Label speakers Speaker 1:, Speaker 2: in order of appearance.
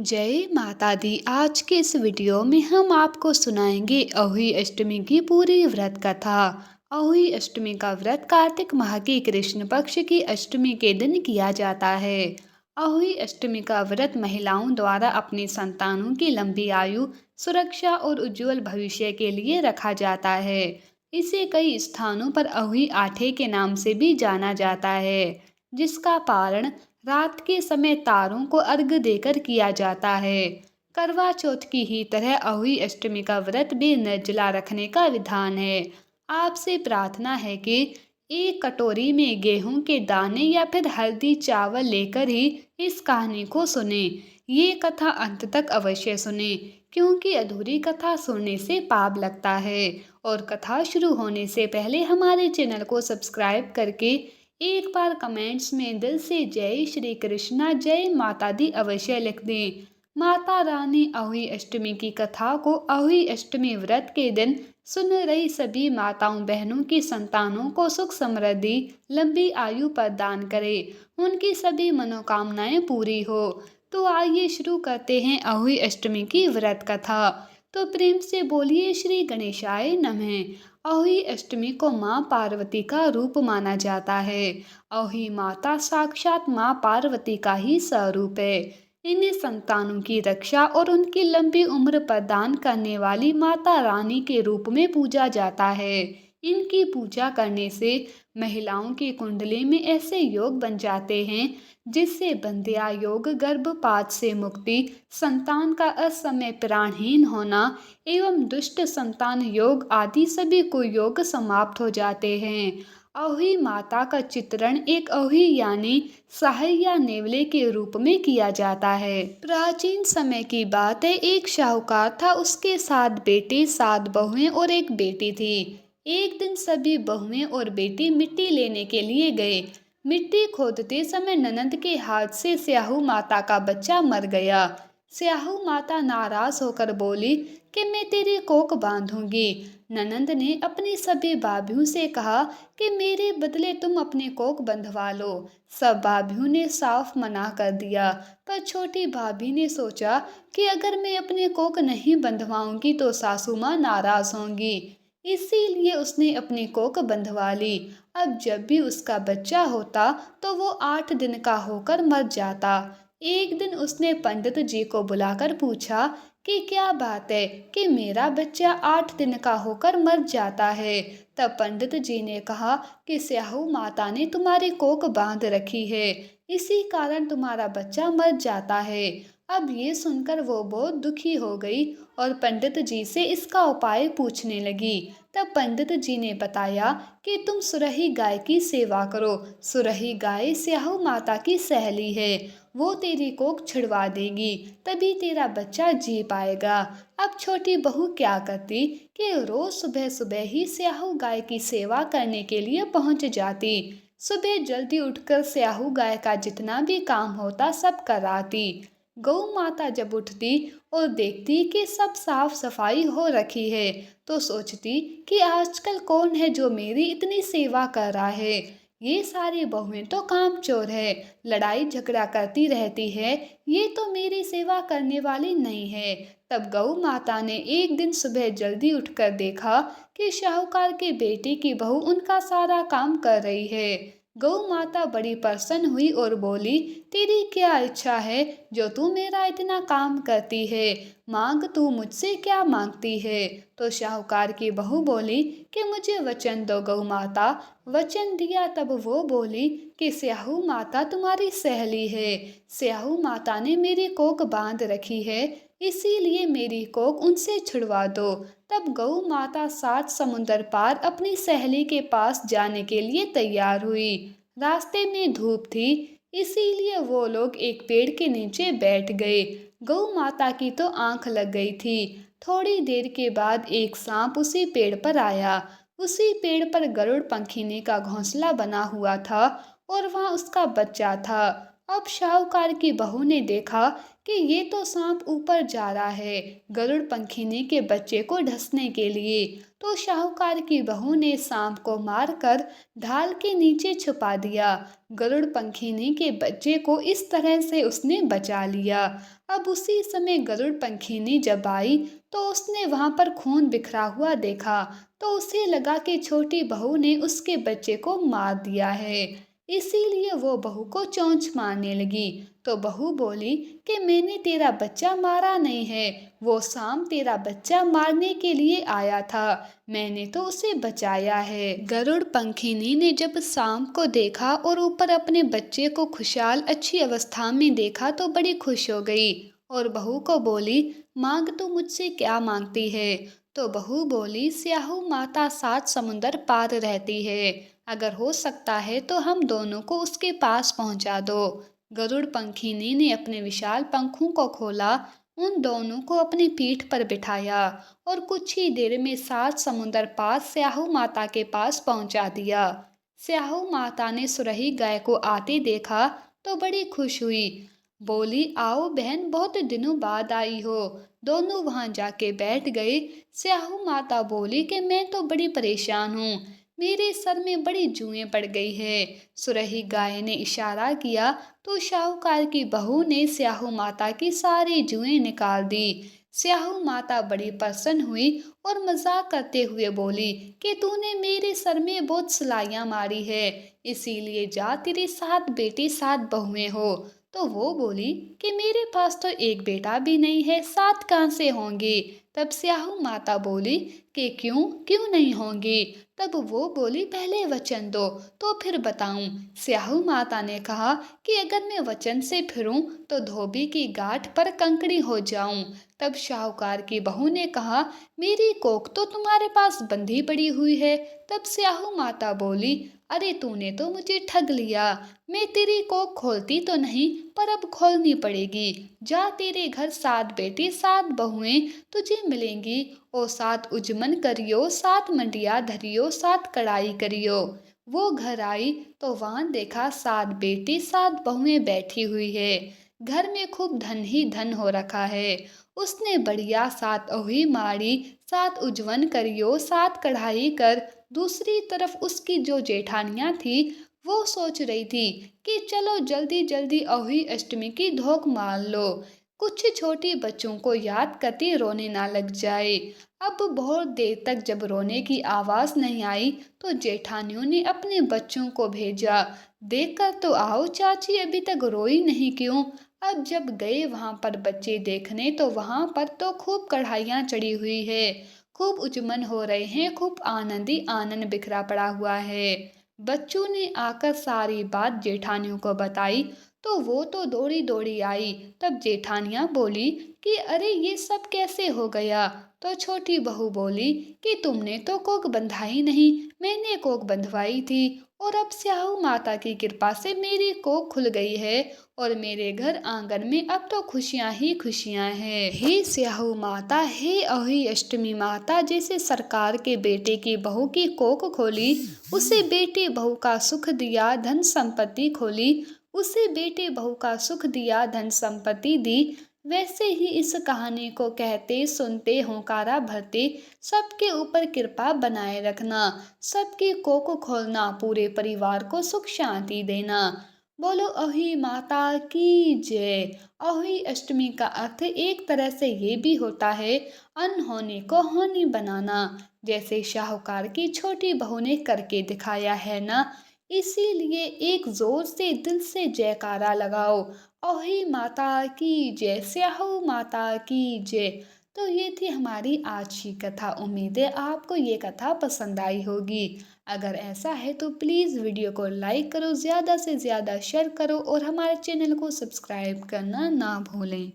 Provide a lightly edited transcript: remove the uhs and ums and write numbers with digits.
Speaker 1: जय माता दी। आज के इस वीडियो में हम आपको सुनाएंगे अहोई अष्टमी की पूरी व्रत कथा। अहोई अष्टमी का व्रत कार्तिक माह की कृष्ण पक्ष की अष्टमी के दिन किया जाता है। अहोई अष्टमी का व्रत महिलाओं द्वारा अपनी संतानों की लंबी आयु, सुरक्षा और उज्जवल भविष्य के लिए रखा जाता है। इसे कई स्थानों पर अहोई आठे के नाम से भी जाना जाता है, जिसका पारण रात के समय तारों को अर्घ देकर किया जाता है। करवा चौथ की ही तरह अहोई अष्टमी का व्रत भी निर्जला रखने का विधान है। आपसे प्रार्थना है कि एक कटोरी में गेहूं के दाने या फिर हल्दी चावल लेकर ही इस कहानी को सुने। ये कथा अंत तक अवश्य सुने, क्योंकि अधूरी कथा सुनने से पाप लगता है। और कथा शुरू होने से पहले हमारे चैनल को सब्सक्राइब करके एक बार कमेंट्स में दिल से जय श्री कृष्णा जय माता दी अवश्य लिख दें। माता रानी अहोई अष्टमी की कथा को अहोई अष्टमी व्रत के दिन सुन रही सभी माताओं बहनों की संतानों को सुख समृद्धि लंबी आयु प्रदान करे, उनकी सभी मनोकामनाएं पूरी हो। तो आइए शुरू करते हैं अहोई अष्टमी की व्रत कथा। तो प्रेम से बोलिए श्री गणेशाय नमः। अहोई अष्टमी को माँ पार्वती का रूप माना जाता है। अहोई माता साक्षात माँ पार्वती का ही स्वरूप है। इन्हें संतानों की रक्षा और उनकी लंबी उम्र प्रदान करने वाली माता रानी के रूप में पूजा जाता है। इनकी पूजा करने से महिलाओं की कुंडली में ऐसे योग बन जाते हैं जिससे बंध्या योग, गर्भपात से मुक्ति, संतान का असमय प्राणहीन होना एवं दुष्ट संतान योग आदि सभी कुयोग समाप्त हो जाते हैं। अहोई माता का चित्रण एक अहोई यानी सहाय या नेवले के रूप में किया जाता है। प्राचीन समय की बात है, एक शाहूकार था, उसके 7 बेटे, 7 बहुएं और एक बेटी थी। एक दिन सभी बहुएं और बेटी मिट्टी लेने के लिए गए। मिट्टी खोदते समय ननद के हाथ से स्याहू माता का बच्चा मर गया। स्याहू माता नाराज होकर बोली कि मैं तेरी कोख बांधूंगी। ननंद ने अपनी सभी भाभियों से कहा कि मेरे बदले तुम अपनी कोख बंधवा लो। सब भाभियों ने साफ मना कर दिया, पर छोटी भाभी ने सोचा कि अगर मैं अपनी कोख नहीं बंधवाऊंगी तो सासू माँ नाराज होंगी। इसीलिए उसने अपनी कोख बंधवा ली। अब जब भी उसका बच्चा होता तो वो 8 दिन का होकर मर जाता। एक दिन उसने पंडित जी को बुलाकर पूछा कि क्या बात है कि मेरा बच्चा 8 दिन का होकर मर जाता है। तब पंडित जी ने कहा कि स्याहू माता ने तुम्हारी कोख बांध रखी है, इसी कारण तुम्हारा बच्चा मर जाता है। अब ये सुनकर वो बहुत दुखी हो गई और पंडित जी से इसका उपाय पूछने लगी। तब पंडित जी ने बताया कि तुम सुरही गाय की सेवा करो। सुरही गाय स्याहू माता की सहेली है, वो तेरी कोख छिड़वा देगी, तभी तेरा बच्चा जी पाएगा। अब छोटी बहू क्या करती कि रोज सुबह सुबह ही स्याहू गाय की सेवा करने के लिए पहुंच जाती। सुबह जल्दी उठकर स्याहू गाय का जितना भी काम होता सब कराती। गौ माता जब उठती और देखती कि सब साफ सफाई हो रखी है तो सोचती कि आजकल कौन है जो मेरी इतनी सेवा कर रहा है। ये सारी बहुएं तो कामचोर है, लड़ाई झगड़ा करती रहती है, ये तो मेरी सेवा करने वाली नहीं है। तब गौ माता ने एक दिन सुबह जल्दी उठकर देखा कि शाहूकार के बेटे की बहू उनका सारा काम कर रही है। गौ माता बड़ी प्रसन्न हुई और बोली, तेरी क्या इच्छा है जो तू मेरा इतना काम करती है? मांग, तू मुझसे क्या मांगती है? तो शाहूकार की बहू बोली कि मुझे वचन दो गौ माता। वचन दिया। तब वो बोली कि स्याहू माता तुम्हारी सहेली है, स्याहू माता ने मेरी कोख बांध रखी है, इसीलिए मेरी कोख उनसे छुड़वा दो। तब गौ माता 7 समुंदर पार अपनी सहेली के पास जाने के लिए तैयार हुई। रास्ते में धूप थी, इसीलिए वो लोग एक पेड़ के नीचे बैठ गए। गौ माता की तो आंख लग गई थी। थोड़ी देर के बाद एक सांप उसी पेड़ पर आया। उसी पेड़ पर गरुड़ पंखिनी का घोंसला बना हुआ था और वहाँ उसका बच्चा था। अब शाहूकार की बहू ने देखा कि ये तो सांप ऊपर जा रहा है गरुड़ पंखिनी के बच्चे को ढसने के लिए। तो शाहूकार की बहू ने सांप को मारकर ढाल के नीचे छुपा दिया। गरुड़ पंखिनी के बच्चे को इस तरह से उसने बचा लिया। अब उसी समय गरुड़ पंखिनी जब आई तो उसने वहां पर खून बिखरा हुआ देखा। तो उसे लगा कि छोटी बहू ने उसके बच्चे को मार दिया है, इसीलिए वो बहू को चोंच मारने लगी। तो बहू बोली कि मैंने तेरा बच्चा मारा नहीं है, वो सांप तेरा बच्चा मारने के लिए आया था, मैंने तो उसे बचाया है। गरुड़ पंखिनी ने जब सांप को देखा और ऊपर अपने बच्चे को खुशहाल अच्छी अवस्था में देखा तो बड़ी खुश हो गई और बहू को बोली, मांग तू मुझसे क्या मांगती है? तो बहू बोली, स्याहू माता 7 समुंदर पार रहती है, अगर हो सकता है तो हम दोनों को उसके पास पहुंचा दो। गरुड़ पंखिनी ने अपने विशाल पंखों को खोला, उन दोनों को अपनी पीठ पर बिठाया और कुछ ही देर में 7 समुंदर पार स्याहू माता के पास पहुंचा दिया। स्याहू माता ने सुरही गाय को आते देखा तो बड़ी खुश हुई, बोली, आओ बहन, बहुत दिनों बाद आई हो। दोनों वहां जाके बैठ गए। स्याहू माता बोली कि मैं तो बड़ी परेशान हूँ, मेरे सर में बड़ी जुएं पड़ गई है। सुरही गाय ने इशारा किया तो शाहूकार की बहू ने स्याहू माता की सारी जुएं निकाल दी। स्याहू माता बड़ी प्रसन्न हुई और मजाक करते हुए बोली कि तूने मेरे सर में बहुत सिलाइयां मारी है, इसीलिए जा, तेरे 7 बेटे 7 बहुएं हो। तो वो बोली कि मेरे पास तो एक बेटा भी नहीं है, 7 कहाँ से होंगे? तब स्याहू माता बोली कि क्यों क्यों नहीं होंगे? तब वो बोली, पहले वचन दो तो फिर बताऊं। स्याहू माता ने कहा कि अगर मैं वचन से फिरूं तो धोबी की गांठ पर कंकड़ी हो जाऊं। तब शाहूकार की बहू ने कहा, मेरी कोख तो तुम्हारे पास बंधी पड़ी हुई है। तब स्याहू माता बोली, अरे तूने तो मुझे ठग लिया, मैं तेरी कोख खोलती तो नहीं पर अब खोलनी पड़ेगी। जा, तेरे घर 7 बेटे 7 बहुएं तुझे मिलेंगी और 7 उजमन करियो, 7 मंडिया धरियो, 7 कढ़ाई करियो। वो घर आई तो वहां देखा 7 बेटी 7 बहुएं बैठी हुई है, घर में खूब धन ही धन हो रखा है। उसने बढ़िया 7 ओही मारी, 7 उजवन करियो, 7 कढ़ाई कर। दूसरी तरफ उसकी जो जेठानियां थी वो सोच रही थी कि चलो जल्दी जल्दी अहोई अष्टमी की धोख मार लो, कुछ छोटी बच्चों को याद करती रोने ना लग जाए। अब बहुत देर तक जब रोने की आवाज नहीं आई तो जेठानियों ने अपने बच्चों को भेजा, देखकर तो आओ चाची, अभी तक रोई नहीं क्यों? अब जब गए वहां पर बच्चे देखने तो वहां पर तो खूब कढ़ाइयाँ चढ़ी हुई है, खूब उजमन हो रहे हैं, खूब आनंद ही आनंद बिखरा पड़ा हुआ है। बच्चों ने आकर सारी बात जेठानियों को बताई तो वो तो दौड़ी दौड़ी आई। तब जेठानियां बोली कि अरे ये सब कैसे हो गया? तो छोटी बहू बोली कि तुमने तो कोक बंधाई नहीं, मैंने कोक बंधवाई थी और अब स्याहू माता की कृपा से मेरी कोक खुल गई है और मेरे घर आंगन में अब तो खुशियां ही खुशियां हैं। हे स्याहू माता, हे अहोई अष्टमी माता, जैसे सरकार के बेटे की बहू की कोक खोली, उसे बेटे बहू का सुख दिया, धन संपत्ति खोली, उसे बेटे बहू का सुख दिया, धन संपत्ति दी, वैसे ही इस कहानी को कहते सुनते होकारा भरते सबके ऊपर कृपा बनाए रखना, सबकी कोक खोलना, पूरे परिवार को सुख शांति देना। बोलो अहोई माता की जय। अहोई अष्टमी का अर्थ एक तरह से ये भी होता है अनहोनी को होनी बनाना, जैसे शाहूकार की छोटी बहू ने करके दिखाया है ना। इसीलिए एक जोर से दिल से जयकारा लगाओ, अहोई माता की जय, स्याहू माता की जय। तो ये थी हमारी आज की कथा। उम्मीद है आपको ये कथा पसंद आई होगी। अगर ऐसा है तो प्लीज़ वीडियो को लाइक करो, ज़्यादा से ज़्यादा शेयर करो और हमारे चैनल को सब्सक्राइब करना ना भूलें।